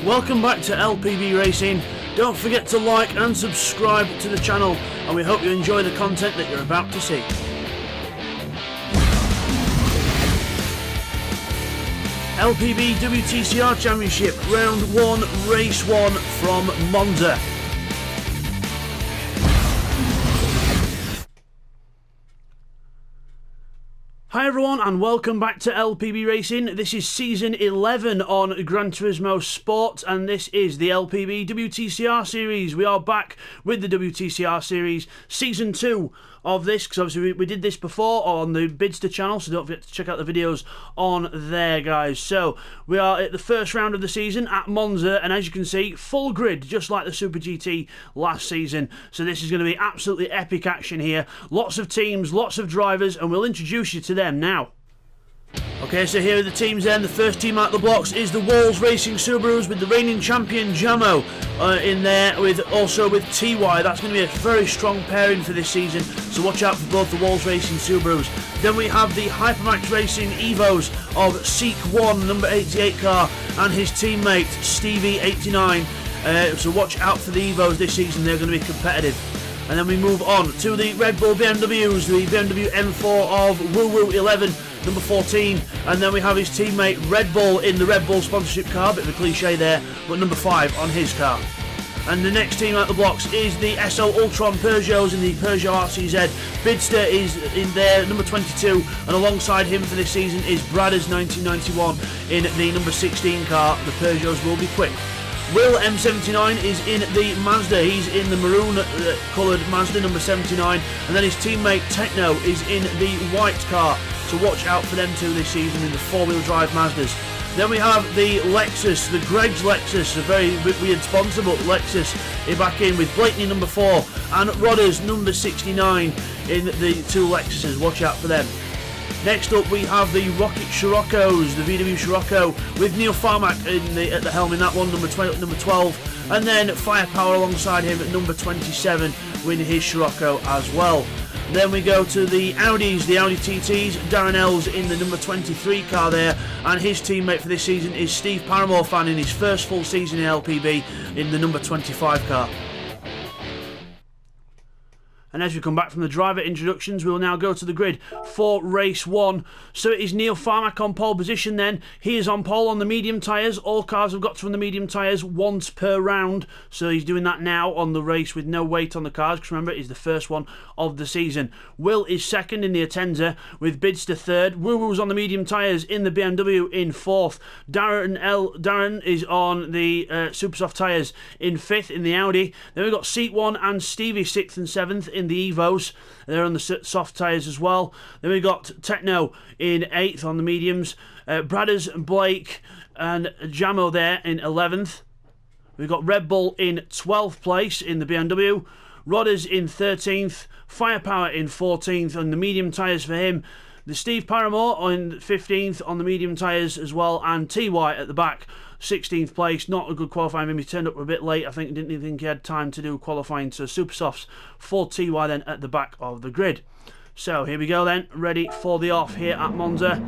Welcome back to LPB Racing. Don't forget to like and subscribe to the channel, and we hope you enjoy the content that you're about to see. LPB WTCR Championship, Round 1, Race 1 from Monza. Hi everyone and welcome back to LPB Racing. This is Season 11 on Gran Turismo Sport and this is the LPB WTCR Series. We are back with the WTCR Series Season 2 of this, because obviously we did this before on the Bidster channel, so don't forget to check out the videos on there, guys. So we are at the first round of the season at Monza, and as you can see, full grid, just like the Super GT last season. So this is going to be absolutely epic action here. Lots of teams, lots of drivers, and we'll introduce you to them now. Okay, so here are the teams then. The first team out the blocks is the Walls Racing Subarus with the reigning champion Jamo in there, also with TY. That's going to be a very strong pairing for this season, so watch out for both the Walls Racing Subarus. Then we have the Hypermax Racing Evos of Seek 1, number 88 car, and his teammate Stevie 89. So watch out for the Evos this season, they're going to be competitive. And then we move on to the Red Bull BMWs, the BMW M4 of Woo Woo 11, number 14, and then we have his teammate Red Bull in the Red Bull sponsorship car, bit of a cliche there, but number 5 on his car. And the next team out the blocks is the SO Ultron Peugeots in the Peugeot RCZ. Bidster is in there, number 22, and alongside him for this season is Bradders 1991 in the number 16 car. The Peugeots will be quick. Will M79 is in the Mazda, he's in the maroon coloured Mazda number 79, and then his teammate Techno is in the white car, so watch out for them two this season in the 4-wheel drive Mazdas. Then we have the Lexus, the Greg's Lexus, a very weird sponsor, but Lexus is back in with Blakeney number 4 and Rodders number 69 in the two Lexuses, watch out for them. Next up we have the Rocket Scirocco's, the VW Scirocco with Neil Farmack at the helm in that one, number 12, and then Firepower alongside him at number 27 with his Scirocco as well. Then we go to the Audis, the Audi TTs, Darren Ells in the number 23 car there, and his teammate for this season is Steve Paramore fan in his first full season in LPB in the number 25 car. And as we come back from the driver introductions, we'll now go to the grid for race 1. So it is Neil Farmack on pole position then. He is on pole on the medium tyres. All cars have got to run the medium tyres once per round. So he's doing that now on the race with no weight on the cars, because remember, it is the first one of the season. Will is second in the Atenza, with Bidster third. Woo Woo's on the medium tyres in the BMW in fourth. Darren is on the super soft tyres in fifth in the Audi. Then we've got Seat 1 and Stevie 6th and 7th in the Evos. They're on the soft tyres as well. Then we've got Techno in 8th on the mediums. Bradders, Blake and Jamo there in 11th. We've got Red Bull in 12th place in the BMW. Rodders in 13th. Firepower in 14th on the medium tyres for him. The Steve Paramore on 15th on the medium tyres as well, and TY at the back, 16th place. Not a good qualifying, maybe turned up a bit late. I didn't think he had time to do qualifying, so super softs for TY then at the back of the grid. So here we go then, ready for the off here at Monza.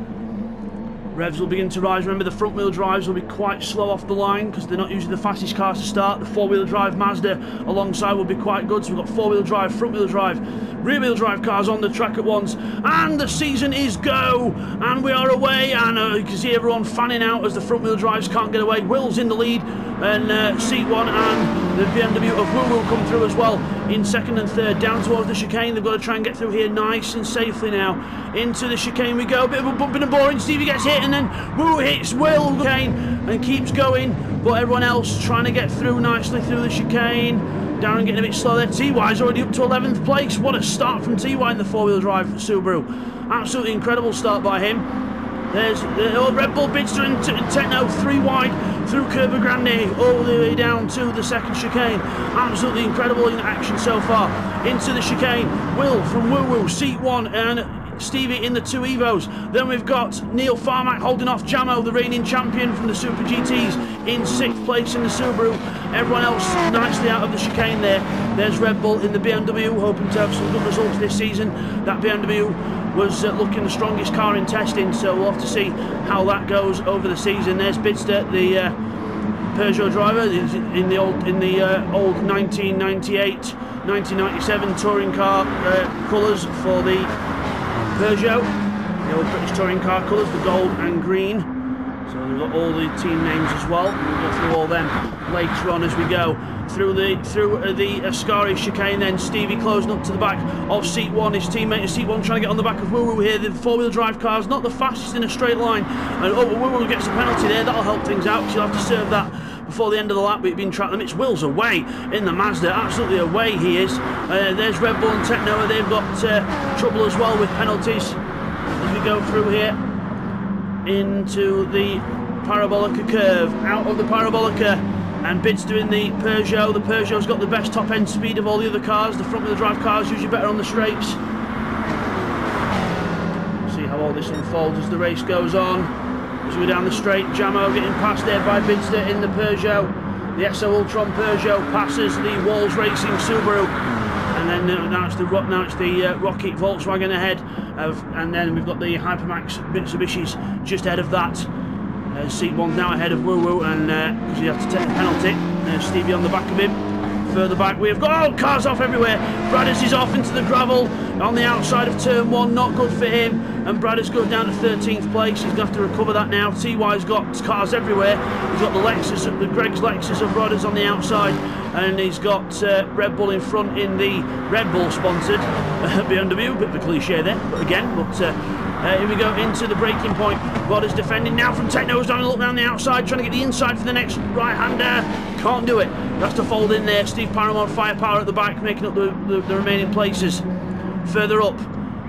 Revs will begin to rise. Remember, the front wheel drives will be quite slow off the line because they're not usually the fastest cars to start. The 4-wheel drive Mazda alongside will be quite good. So we've got 4-wheel drive, front wheel drive, rear wheel drive cars on the track at once. And the season is go. And we are away. And you can see everyone fanning out as the front wheel drives can't get away. Will's in the lead. And Seat 1 and the BMW of Woo Woo come through as well in second and third. Down towards the chicane. They've got to try and get through here nice and safely now. Into the chicane we go. A bit of a bumping and boring. Stevie gets hit. And then Woo hits Will chicane and keeps going, but everyone else trying to get through nicely through the chicane. Darren getting a bit slow there. TY's already up to 11th place. What a start from TY in the 4-wheel drive Subaru. Absolutely incredible start by him. There's the Red Bull Bidster and Techno 3 wide through Curva Grande all the way down to the second chicane. Absolutely incredible in action so far. Into the chicane, Will from Woo Woo, Seat 1 and Stevie in the 2 Evos. Then we've got Neil Farmack holding off Jamo, the reigning champion from the Super GTs, in 6th place in the Subaru. Everyone else nicely out of the chicane there. There's Red Bull in the BMW, hoping to have some good results this season. That BMW was looking the strongest car in testing, so we'll have to see how that goes over the season. There's Bidster, the Peugeot driver. He's in the old 1998, 1997 touring car colours for the Peugeot. The old British touring car colours, the gold and green. So we've got all the team names as well. We'll go through all them later on as we go through the Ascari chicane. Then Stevie closing up to the back of seat 1. His teammate is seat 1 trying to get on the back of Woo Woo here. The four-wheel drive car's not the fastest in a straight line, and Woo Woo gets a penalty there. That'll help things out. She'll have to serve that before the end of the lap. We've been tracked them. It's Will's away in the Mazda, absolutely away he is. There's Red Bull and Techno. They've got trouble as well with penalties as we go through here into the Parabolica curve, out of the Parabolica, and Bidster in the Peugeot. The Peugeot's got the best top end speed of all the other cars. The front wheel drive cars usually better on the straights. See how all this unfolds as the race goes on. As we go down the straight, Jamo getting passed there by Bidster in the Peugeot. The SO Ultron Peugeot passes the Walls Racing Subaru. And then now it's the Rocket Volkswagen ahead, and then we've got the Hypermax Mitsubishis just ahead of that. Seat 1's now ahead of Woo Woo, and because he had to take the penalty. There's Stevie on the back of him. Further back we've got cars off everywhere. Bradders is off into the gravel on the outside of turn 1, not good for him. And Bradders goes down to 13th place. He's going to have to recover that now. TY's got cars everywhere. He's got the Lexus, the Greg's Lexus of Bradders on the outside, and he's got Red Bull in front in the Red Bull sponsored BMW. Bit of a cliche there, but again, here we go into the braking point. Bradders defending now from Techno's down and look down the outside, trying to get the inside for the next right-hander. Can't do it. Has to fold in there. Steve Paramount firepower at the back, making up the remaining places. Further up,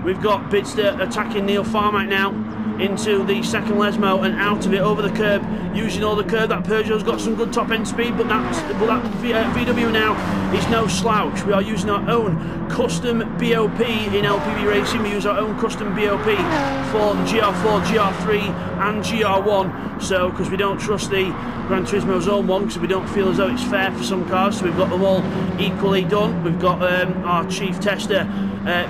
we've got Bidster attacking Neil Farmack now into the second Lesmo and out of it over the curb, using all the curb. That Peugeot's got some good top end speed, but that VW now is no slouch. We are using our own custom BOP in LPB Racing. We use our own custom BOP for GR4, GR3 and GR1, so because we don't trust the Gran Turismo's own one, because we don't feel as though it's fair for some cars, so we've got them all equally done. We've got our chief tester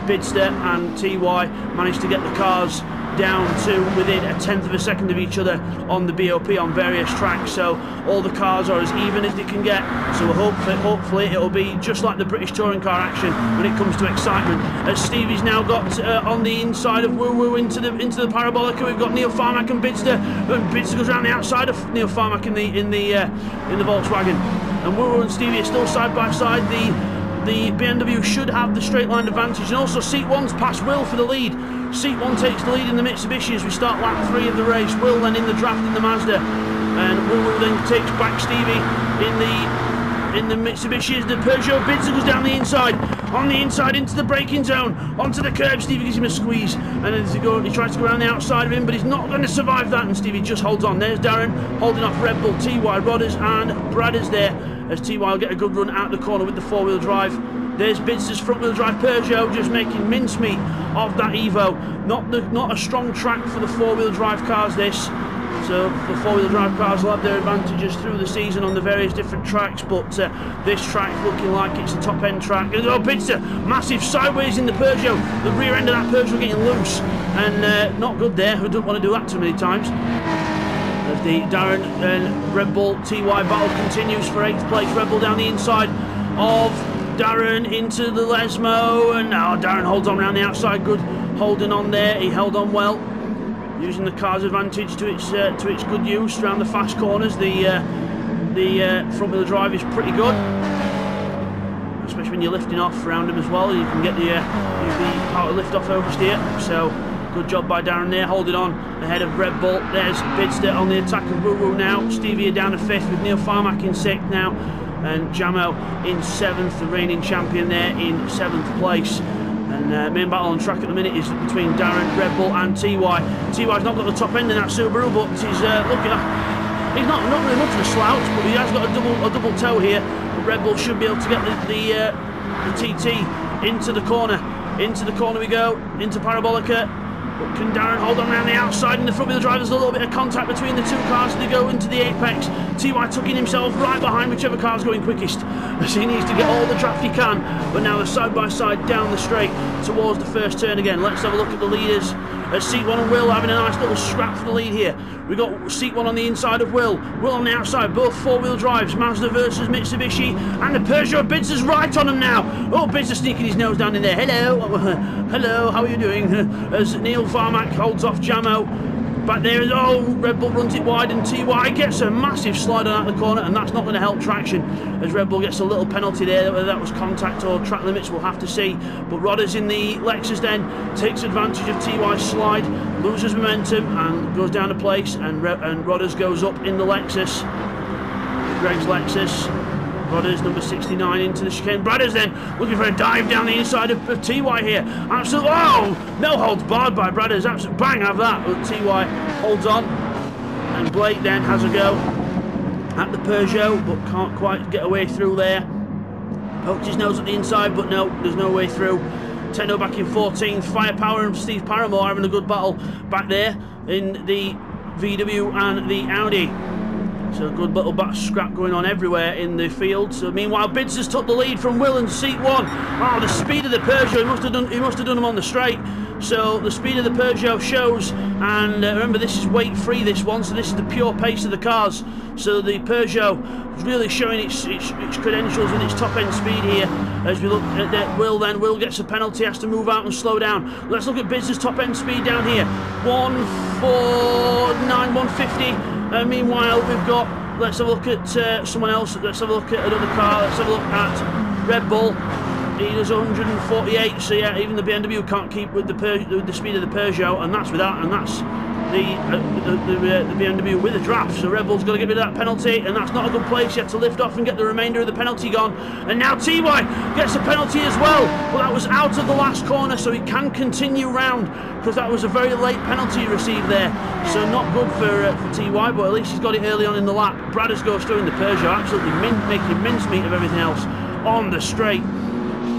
Bidster and TY managed to get the cars down to within a tenth of a second of each other on the BOP on various tracks, so all the cars are as even as they can get. So hopefully it'll be just like the British touring car action when it comes to excitement. As Stevie's now got on the inside of Woo Woo into the Parabolica, we've got Neil Farmack and Bidster goes around the outside of Neil Farmack in the Volkswagen, and Woo Woo and Stevie are still side by side. The BMW should have the straight line advantage, and also seat 1's past Will for the lead. Seat 1 takes the lead in the Mitsubishi as we start lap 3 of the race. Will then in the draft in the Mazda, and Will then takes back Stevie in the Mitsubishi as the Peugeot Bidster goes down the inside, on the inside into the braking zone, onto the curb. Stevie gives him a squeeze, and then he tries to go around the outside of him, but he's not going to survive that, and Stevie just holds on. There's Darren holding off Red Bull, TY, Rodders and Bradders there, as TY will get a good run out the corner with the four-wheel drive. There's Bidster's front-wheel drive Peugeot just making mincemeat of that Evo. Not a strong track for the four-wheel drive cars this. So the four-wheel drive cars will have their advantages through the season on the various different tracks, but this track looking like it's a top-end track. Oh, Bidster, massive sideways in the Peugeot. The rear end of that Peugeot getting loose, and not good there. Who don't want to do that too many times. As the Darren and Red Bull TY battle continues for 8th place. Red Bull down the inside of Darren into the Lesmo, and now Darren holds on around the outside. Good holding on there. He held on well, using the car's advantage to its good use around the fast corners. The front wheel drive is pretty good, especially when you're lifting off around him as well. You can get the power lift off oversteer. So good job by Darren there, holding on ahead of Red Bull. There's Bidster on the attack of Woo Woo now. Stevie down to 5th with Neil Farmack in 6th now, and Jamo in 7th, the reigning champion there in 7th place. And main battle on track at the minute is between Darren, Red Bull and TY. TY's not got the top end in that Subaru, but he's looking at, he's not really much of a slouch, but he has got a double toe here. But Red Bull should be able to get the TT into the corner. Into the corner we go, into Parabolica. But can Darren hold on around the outside? In the front wheel drive, there's a little bit of contact between the two cars as they go into the apex. TY tucking himself right behind whichever car's going quickest, as he needs to get all the draft he can. But now they're side by side down the straight towards the first turn again. Let's have a look at the leaders as Seat 1 and Will having a nice little scrap for the lead here. We got Seat 1 on the inside of Will on the outside, both four-wheel drives, Mazda versus Mitsubishi, and the Peugeot. Bids is right on him now. Oh, Bids is sneaking his nose down in there. Hello, hello, how are you doing? As Neil Farmack holds off Jamo. Back there is, oh, Red Bull runs it wide and TY gets a massive slide on out the corner, and that's not going to help traction as Red Bull gets a little penalty there. Whether that was contact or track limits, we'll have to see. But Rodders in the Lexus then takes advantage of TY's slide, loses momentum and goes down a place, and Rodders goes up in the Lexus. Greg's Lexus. Rodders number 69 into the chicane. Bradders then looking for a dive down the inside of TY here. Absolutely, oh, no holds barred by Bradders. Absolute bang, have that. But TY holds on, and Blake then has a go at the Peugeot, but can't quite get away through there. Pokes his nose at the inside, but no, there's no way through. Tendo back in 14th. Firepower and Steve Paramore having a good battle back there in the VW and the Audi. So a good little scrap going on everywhere in the field. So meanwhile, Bids has took the lead from Will in Seat 1. Oh, the speed of the Peugeot, he must have done him on the straight. So the speed of the Peugeot shows, and remember this is weight free, this one, so this is the pure pace of the cars. So the Peugeot is really showing its credentials and its top end speed here. As we look at that, Will gets a penalty, has to move out and slow down. Let's look at Bids' top end speed down here. 149, 150. Meanwhile, we've got, let's have a look at someone else, let's have a look at another car, let's have a look at Red Bull. He does 148, so yeah, even the BMW can't keep with the speed of the Peugeot, and that's without, and that's the BMW with a draft. So Red Bull's got to get rid of that penalty, and that's not a good place yet to lift off and get the remainder of the penalty gone. And now TY gets a penalty as well, but that was out of the last corner, so he can continue round, because that was a very late penalty received there. So not good for TY, but at least he's got it early on in the lap. Bradders goes through in the Peugeot, absolutely making mincemeat of everything else on the straight.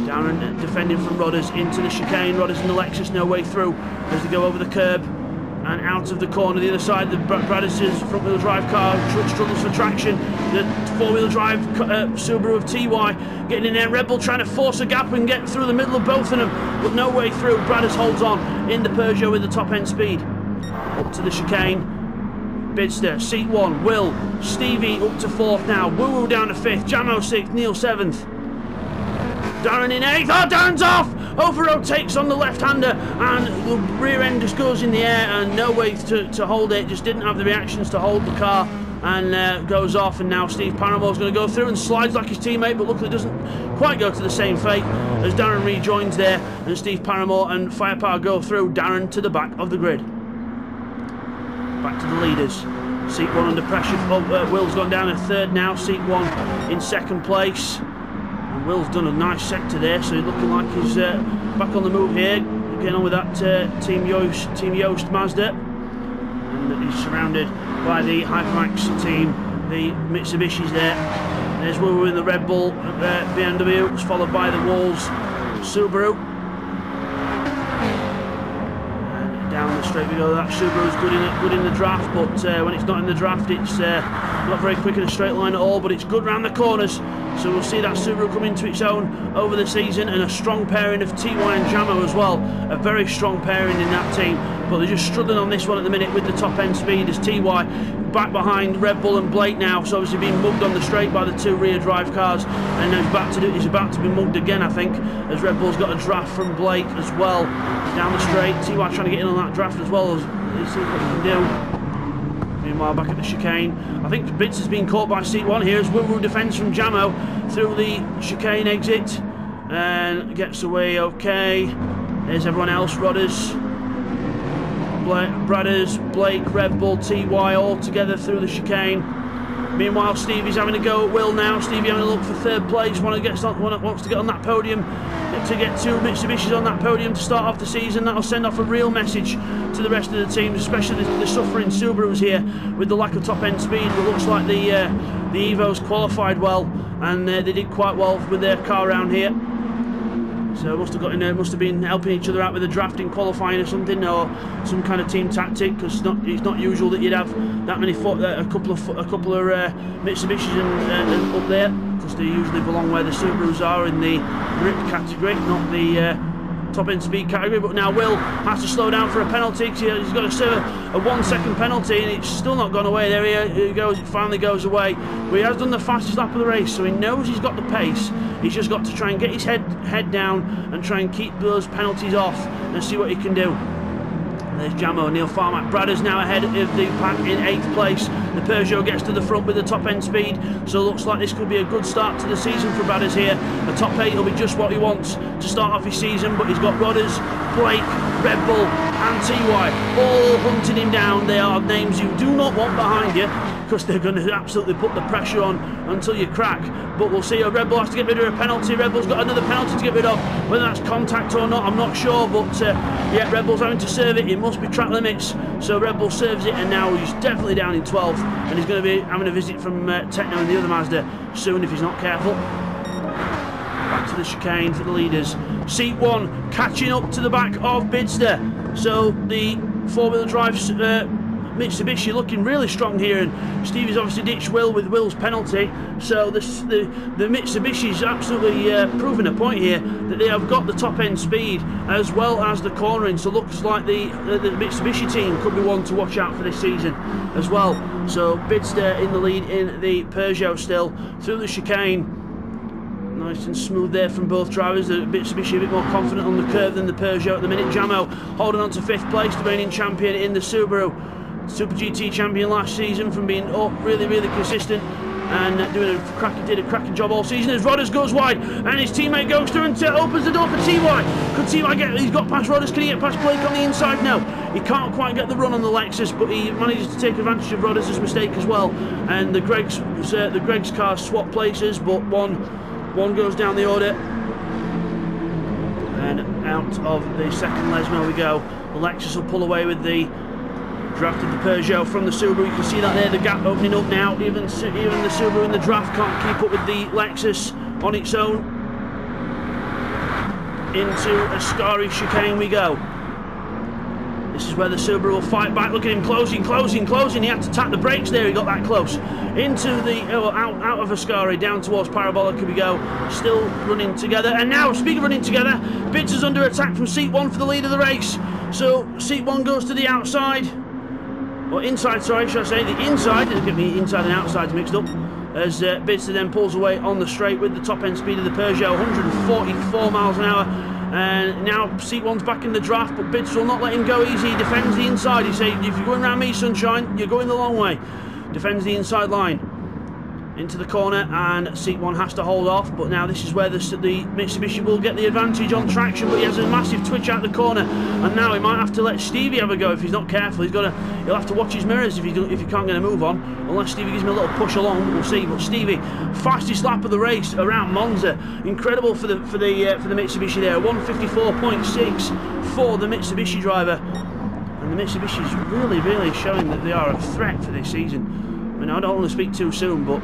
Down and defending from Rodders into the chicane. Rodders in the Lexus, no way through as they go over the curb and out of the corner. The other side, the Bradders' front wheel drive car struggles for traction. The four wheel drive Subaru of TY getting in there. Red Bull trying to force a gap and get through the middle of both of them, but no way through. Bradders holds on in the Peugeot with the top end speed. Up to the chicane. Bidster, Seat 1, Will, Stevie up to 4th now. Woo Woo down to 5th, Jamo 6th, Neil 7th. Darren in 8th. Oh, Darren's off! Over-road takes on the left-hander, and the rear end just goes in the air, and no way to hold it. Just didn't have the reactions to hold the car, and goes off. And now Steve Paramore's going to go through and slides like his teammate, but luckily doesn't quite go to the same fate as Darren rejoins there, and Steve Paramore and Firepower go through. Darren to the back of the grid. Back to the leaders. Seat 1 under pressure. Oh, Will's gone down to 3rd now. Seat 1 in 2nd place. Will's done a nice sector there, so he's looking like he's back on the move here, getting on with that Team Yost Mazda, and he's surrounded by the Hypermax team, the Mitsubishis there. There's Woo Woo in the Red Bull BMW, it's followed by the Walls Subaru. And down the straight we go. That Subaru's good in the draft, but when it's not in the draft, it's not very quick in a straight line at all, but it's good round the corners. So we'll see that Subaru come into its own over the season, and a strong pairing of TY and Jamo as well. A very strong pairing in that team, but they're just struggling on this one at the minute with the top end speed as TY back behind Red Bull and Blake now. So obviously being mugged on the straight by the 2 rear drive cars, and he's about to be mugged again, I think, as Red Bull's got a draft from Blake as well down the straight. TY trying to get in on that draft as well, as see what he can do. Meanwhile, back at the chicane, I think Bits has been caught by Seat 1 here as Woo Woo defends from Jamo through the chicane exit and gets away okay. There's everyone else, Rodders, Bradders, Blake, Red Bull, TY all together through the chicane. Meanwhile, Stevie's having a go at Will now. Stevie having a look for 3rd place, wants to get on that podium, to get 2 Mitsubishis on that podium to start off the season. That'll send off a real message to the rest of the teams, especially the suffering Subarus here with the lack of top end speed. But looks like the Evos qualified well, and they did quite well with their car around here. So must have been helping each other out with the drafting, qualifying or something, or some kind of team tactic, because it's not usual that you'd have that many a couple of Mitsubishis and up there, because they usually belong where the Subarus are in the grip category, not the top end speed category, but now Will has to slow down for a penalty because he's got to serve a 1 second penalty, and it's still not gone away. There he goes, it finally goes away. But he has done the fastest lap of the race, so he knows he's got the pace. He's just got to try and get his head down and try and keep those penalties off and see what he can do. There's Jamo, Neil Farmack. Bradders now ahead of the pack in 8th place. The Peugeot gets to the front with the top end speed, so it looks like this could be a good start to the season for Bradders here. The top 8 will be just what he wants to start off his season, but he's got Rodders, Blake, Red Bull and TY all hunting him down. They are names you do not want behind you, because they're going to absolutely put the pressure on until you crack. But we'll see. Red Bull has to get rid of a penalty. Red Bull's got another penalty to get rid of. Whether that's contact or not, I'm not sure. But yeah, Red Bull's having to serve it. It must be track limits. So Red Bull serves it, and now he's definitely down in 12th. And he's going to be having a visit from Techno and the other Mazda soon if he's not careful. Back to the chicane for the leaders. Seat 1 catching up to the back of Bidster. So the four-wheel drive Mitsubishi looking really strong here, and Stevie's obviously ditched Will with Will's penalty, so the Mitsubishi's absolutely proving a point here that they have got the top end speed as well as the cornering, so looks like the Mitsubishi team could be one to watch out for this season as well. So Bidster in the lead in the Peugeot still through the chicane. Nice and smooth there from both drivers. The Mitsubishi a bit more confident on the curve than the Peugeot at the minute. Jamo holding on to 5th place, the reigning champion in the Subaru. Super GT champion last season from being really consistent and did a cracking job all season as Rodders goes wide and his teammate goes through and opens the door for TY. Could TY get, he's got past Rodders, can he get past Blake on the inside? No, he can't quite get the run on the Lexus, but he manages to take advantage of Rodders' mistake as well, and the Greg's cars swap places, but one goes down the order and out of the second Lesmo we go. The Lexus will pull away with the draft of the Peugeot from the Subaru. You can see that there, the gap opening up now. Even the Subaru in the draft can't keep up with the Lexus on its own. Into a Ascari chicane we go. This is where the Subaru will fight back. Look at him closing. He had to tap the brakes there, he got that close. Into the, out of Ascari, down towards Parabolica we go. Still running together. And now, speaking of running together, Bidds is under attack from seat 1 for the lead of the race. So seat 1 goes to the outside. Or inside, sorry, should I say, the inside, it'll get me inside and outside mixed up, as Bidster then pulls away on the straight with the top end speed of the Peugeot, 144 miles an hour, and now seat 1's back in the draft, but Bidster will not let him go easy. He defends the inside. He says, if you're going around me, sunshine, you're going the long way. Defends the inside line into the corner, and seat 1 has to hold off, but now this is where the Mitsubishi will get the advantage on traction, but he has a massive twitch out the corner, and now he might have to let Stevie have a go if he's not careful. He'll have to watch his mirrors if he can't get a move on, unless Stevie gives him a little push along. We'll see. But Stevie, fastest lap of the race around Monza, incredible for the Mitsubishi there, 154.6 for the Mitsubishi driver, and the Mitsubishi's really showing that they are a threat for this season. I mean, I don't want to speak too soon, but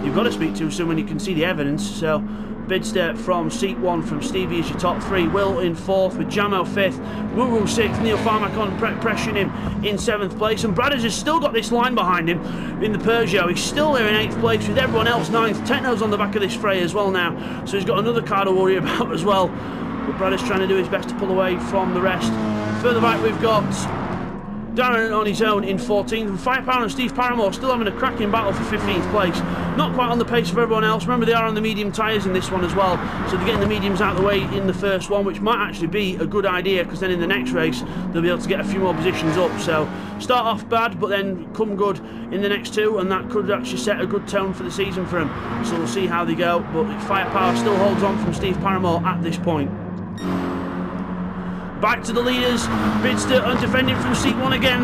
you've got to speak too soon when you can see the evidence. So, Bidster from seat 1 from Stevie is your top 3. Will in 4th with Jamo 5th. Wuru 6th. Neil Farmack on pressuring him in 7th place. And Bradders has still got this line behind him in the Peugeot. He's still there in 8th place with everyone else 9th. Techno's on the back of this fray as well now. So he's got another car to worry about as well. But Bradders trying to do his best to pull away from the rest. Further back we've got Darren on his own in 14th, and Firepower and Steve Paramore still having a cracking battle for 15th place. Not quite on the pace of everyone else. Remember, they are on the medium tyres in this one as well, so they're getting the mediums out of the way in the first one, which might actually be a good idea, because then in the next race they'll be able to get a few more positions up. So start off bad, but then come good in the next 2, and that could actually set a good tone for the season for them. So we'll see how they go, but Firepower still holds on from Steve Paramore at this point. Back to the leaders, Bidster defending from seat 1 again.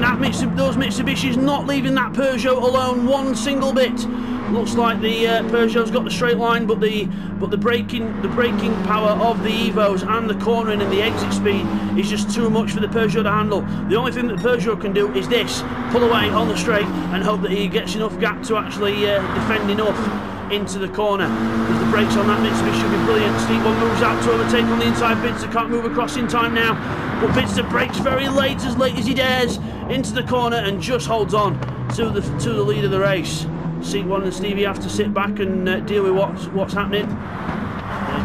Those Mitsubishis not leaving that Peugeot alone one single bit. Looks like the Peugeot's got the straight line, but the braking power of the Evos and the cornering and the exit speed is just too much for the Peugeot to handle. The only thing that the Peugeot can do is this: pull away on the straight and hope that he gets enough gap to actually defend enough into the corner. Because the brakes on that Mitsubishi should be brilliant. Seat 1 moves out to overtake on the inside. Bidster can't move across in time now, but Bidster brakes very late as he dares into the corner and just holds on to the lead of the race. Seat 1 and Stevie have to sit back and deal with what's happening.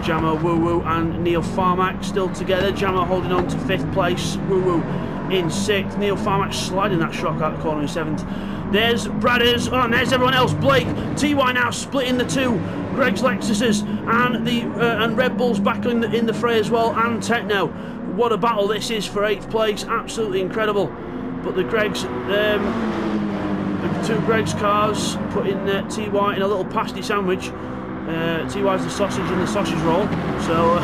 Jamo, Woo Woo and Neil Farmack still together. Jamo holding on to 5th place. Woo Woo in 6th. Neil Farmack sliding that shock out the corner in 7th. There's Bradders, oh, and there's everyone else. Blake, TY now splitting the two. Greg's Lexuses and the and Red Bulls back in the fray as well, and Techno. What a battle this is for 8th place, absolutely incredible. But the Greg's, the 2 Greg's cars putting TY in a little pasty sandwich. TY's the sausage in the sausage roll. So,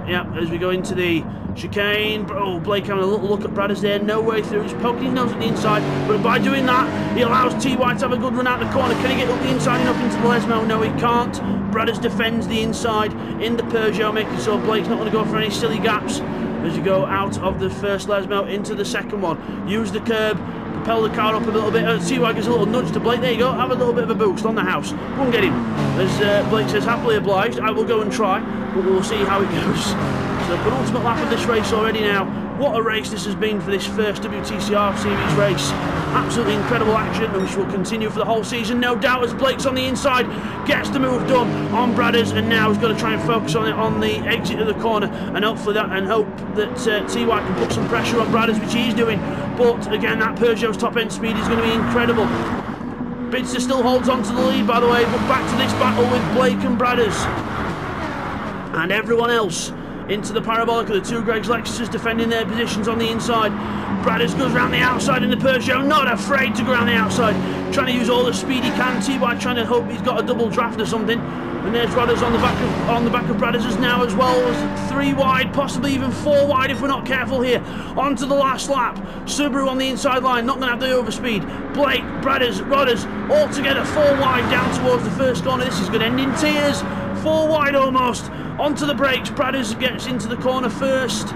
yeah, as we go into the chicane, oh, Blake having a little look at Bradders there, no way through, he's poking his nose at the inside, but by doing that, he allows TY to have a good run out the corner. Can he get up the inside and up into the Lesmo? No, he can't. Bradders defends the inside in the Peugeot, making sure Blake's not going to go for any silly gaps as you go out of the first Lesmo into the second one. Use the curb, propel the car up a little bit. TY gives a little nudge to Blake. There you go, have a little bit of a boost on the house. Won't get him. As Blake says, happily obliged, I will go and try, but we'll see how it goes. So, penultimate lap of this race already now. What a race this has been for this first WTCR Series race. Absolutely incredible action, which will continue for the whole season, no doubt, as Blake's on the inside, gets the move done on Bradders, and now he's got to try and focus on it on the exit of the corner, and hopefully that, and hope that TY can put some pressure on Bradders, which he's doing. But again, that Peugeot's top end speed is going to be incredible. Bidster still holds on to the lead, by the way, but back to this battle with Blake and Bradders and everyone else. Into the parabolic of the 2 Greg's Lexuses defending their positions on the inside. Bradders goes round the outside in the Peugeot, not afraid to go around the outside, trying to use all the speed he can. TY trying to hope he's got a double draft or something. And there's Bradders on the back of Bradders now, as well as 3 wide, possibly even 4 wide if we're not careful here. On to the last lap. Subaru on the inside line, not going to have the overspeed. Blake, Bradders, Rodders, all together 4 wide down towards the first corner. This is going to end in tears. 4 wide almost. Onto the brakes. Bradders gets into the corner first.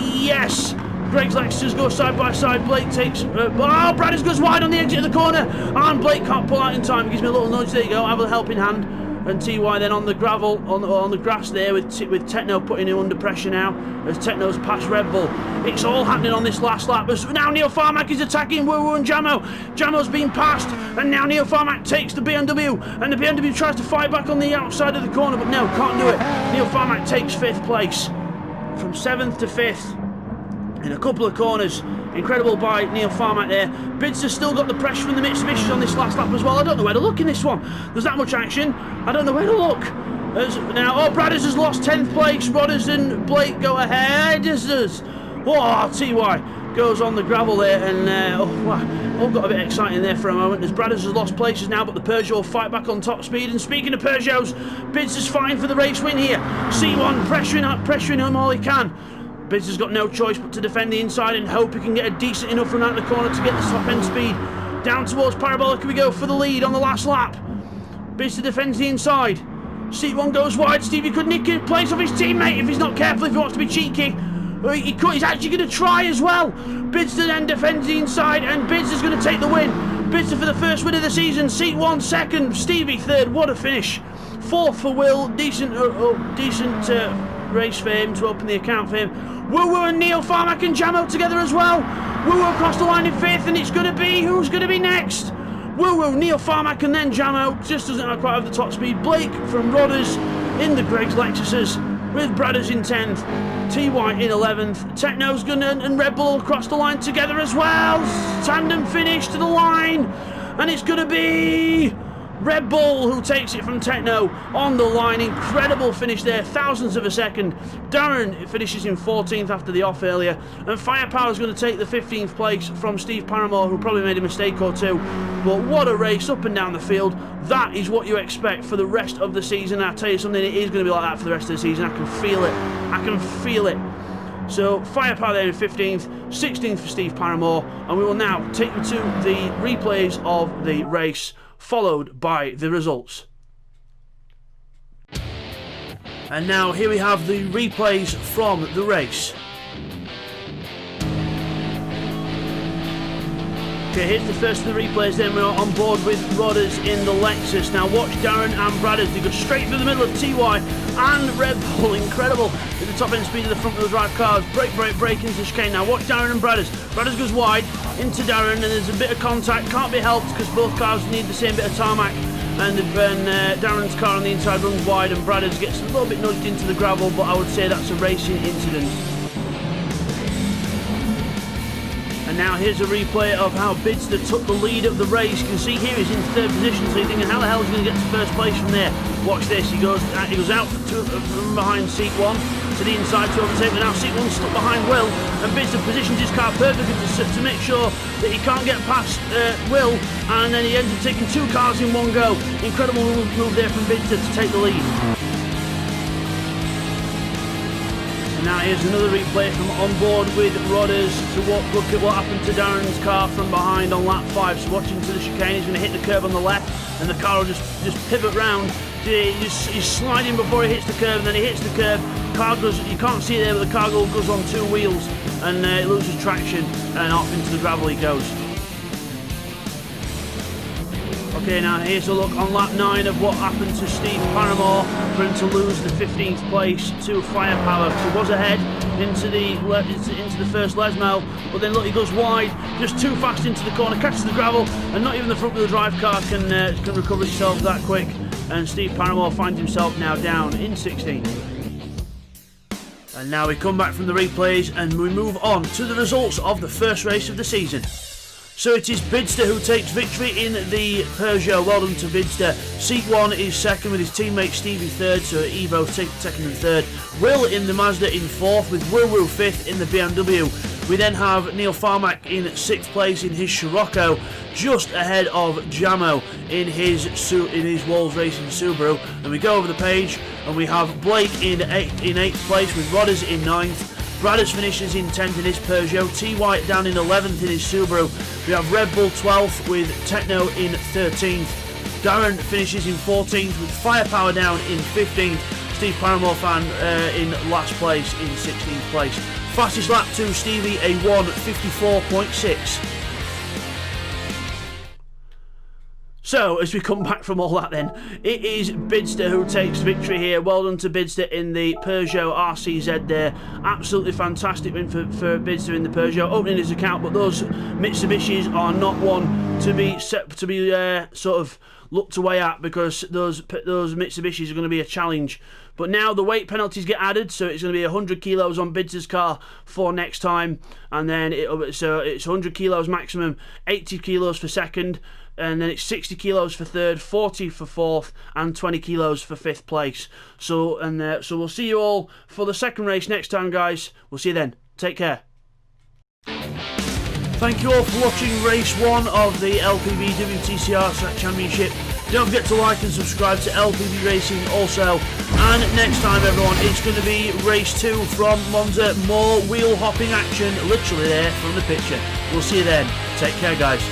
Yes. Greg's Lexuses go side by side. Blake takes. Bradders goes wide on the exit of the corner, and Blake can't pull out in time. He gives me a little nudge. There you go. Have a helping hand. And TY then on the gravel, on the grass there, with Techno putting him under pressure now, as Techno's past Red Bull. It's all happening on this last lap. As now Neil Farmack is attacking Woo Woo and Jamo. Jamo's been passed, and now Neil Farmack takes the BMW, and the BMW tries to fight back on the outside of the corner, but no, can't do it. Neil Farmack takes 5th place, from 7th to 5th, in a couple of corners. Incredible by Neil Farmack there. Bidster's still got the pressure from the Mitsubishis on this last lap as well. I don't know where to look in this one. There's that much action. I don't know where to look. As now, Bradders has lost 10th place. Rodders and Blake go ahead. TY goes on the gravel there, and all got a bit exciting there for a moment as Bradders has lost places now, but the Peugeot will fight back on top speed. And speaking of Peugeots, Bidster's fighting for the race win here. C1 pressuring him all he can. Bidster's got no choice but to defend the inside and hope he can get a decent enough run out the corner to get the top end speed. Down towards Parabolic we go for the lead on the last lap. Bidster defends the inside. C1 goes wide. Stevie could nick a place off his teammate if he's not careful, if he wants to be cheeky. He's actually going to try as well. Bidster then defends the inside, and Bidster's going to take the win. Bidster for the first win of the season. C1 second, Stevie third. What a finish. 4th for Will. Decent race for him to open the account for him. Woo Woo and Neil Farmack and Jamo together as well. Woo Woo across the line in 5th, and it's going to be, who's going to be next? Woo Woo, Neil Farmack, and then Jamo. Just doesn't quite have the top speed. Blake from Rodders in the Greg's Lexuses, with Bradders in 10th. TY in 11th. Techno's Gunner and Red Bull across the line together as well. Tandem finish to the line, and it's going to be Red Bull who takes it from Techno on the line. Incredible finish there, thousandths of a second. Darren finishes in 14th after the off earlier, and Firepower's going to take the 15th place from Steve Paramore, who probably made a mistake or two. But what a race up and down the field. That is what you expect for the rest of the season. I'll tell you something, it is going to be like that for the rest of the season. I can feel it. I can feel it. So Firepower there in 15th, 16th for Steve Paramore, and we will now take you to the replays of the race, followed by the results. And now here we have the replays from the race. Okay, here's the first of the replays then. We're on board with Rodders in the Lexus. Now watch Darren and Bradders. They go straight through the middle of TY and Red Bull. Incredible at the top end speed of the front wheel drive cars. Break into the chicane. Now watch Darren and Bradders. Bradders goes wide into Darren, and there's a bit of contact. Can't be helped because both cars need the same bit of tarmac. and Darren's car on the inside runs wide, and Bradders gets a little bit nudged into the gravel, but I would say that's a racing incident. And now here's a replay of how Bidster took the lead of the race. You can see here he's in third position, so you're thinking, how the hell is he going to get to first place from there? Watch this, he goes out from behind seat 1 to the inside to overtake, but now seat 1's stuck behind Will, and Bidster positions his car perfectly to make sure that he can't get past Will, and then he ends up taking 2 cars in one go. Incredible move there from Bidster to take the lead. Now here's another replay from on board with Rodders to look at what happened to Darren's car from behind on lap 5. So watching to the chicane, he's going to hit the curb on the left, and the car will just pivot round. He's sliding before he hits the curb, and then he hits the curb. Car goes, you can't see it there, but the car goes on 2 wheels, and it loses traction, and off into the gravel he goes. Okay, now here's a look on lap 9 of what happened to Steve Paramore for him to lose the 15th place to Firepower. So he was ahead into the first Lesmo, but then look, he goes wide, just too fast into the corner, catches the gravel, and not even the front wheel drive car can recover itself that quick. And Steve Paramore finds himself now down in 16th. And now we come back from the replays and we move on to the results of the first race of the season. So it is Bidster who takes victory in the Peugeot. Well done to Bidster. Seat 1 is second with his teammate Stevie third, so Evo second and third. Will in the Mazda in fourth, with Woo fifth in the BMW. We then have Neil Farmack in 6th place in his Scirocco, just ahead of Jamo in his Wolves Racing Subaru. And we go over the page and we have Blake in 8th place, with Rodders in 9th. Bradders finishes in 10th in his Peugeot, T. White down in 11th in his Subaru. We have Red Bull 12th with Techno in 13th. Darren finishes in 14th with Firepower down in 15th. Steve Paramore fan in last place in 16th place. Fastest lap to Stevie, a 1:54.6. So, as we come back from all that then, it is Bidster who takes victory here. Well done to Bidster in the Peugeot RCZ there. Absolutely fantastic win for Bidster in the Peugeot, opening his account, but those Mitsubishis are not one to be sort of looked away at, because those Mitsubishis are going to be a challenge. But now the weight penalties get added, so it's going to be 100 kilos on Bidster's car for next time, and then so it's 100 kilos maximum, 80 kilos for second, and then it's 60 kilos for third, 40 for fourth, and 20 kilos for 5th place. So so we'll see you all for the second race next time, guys. We'll see you then. Take care. Thank you all for watching race 1 of the LPB WTCR Championship. Don't forget to like and subscribe to LPB Racing also. And next time, everyone, it's going to be race 2 from Monza. More wheel hopping action, literally there from the picture. We'll see you then. Take care, guys.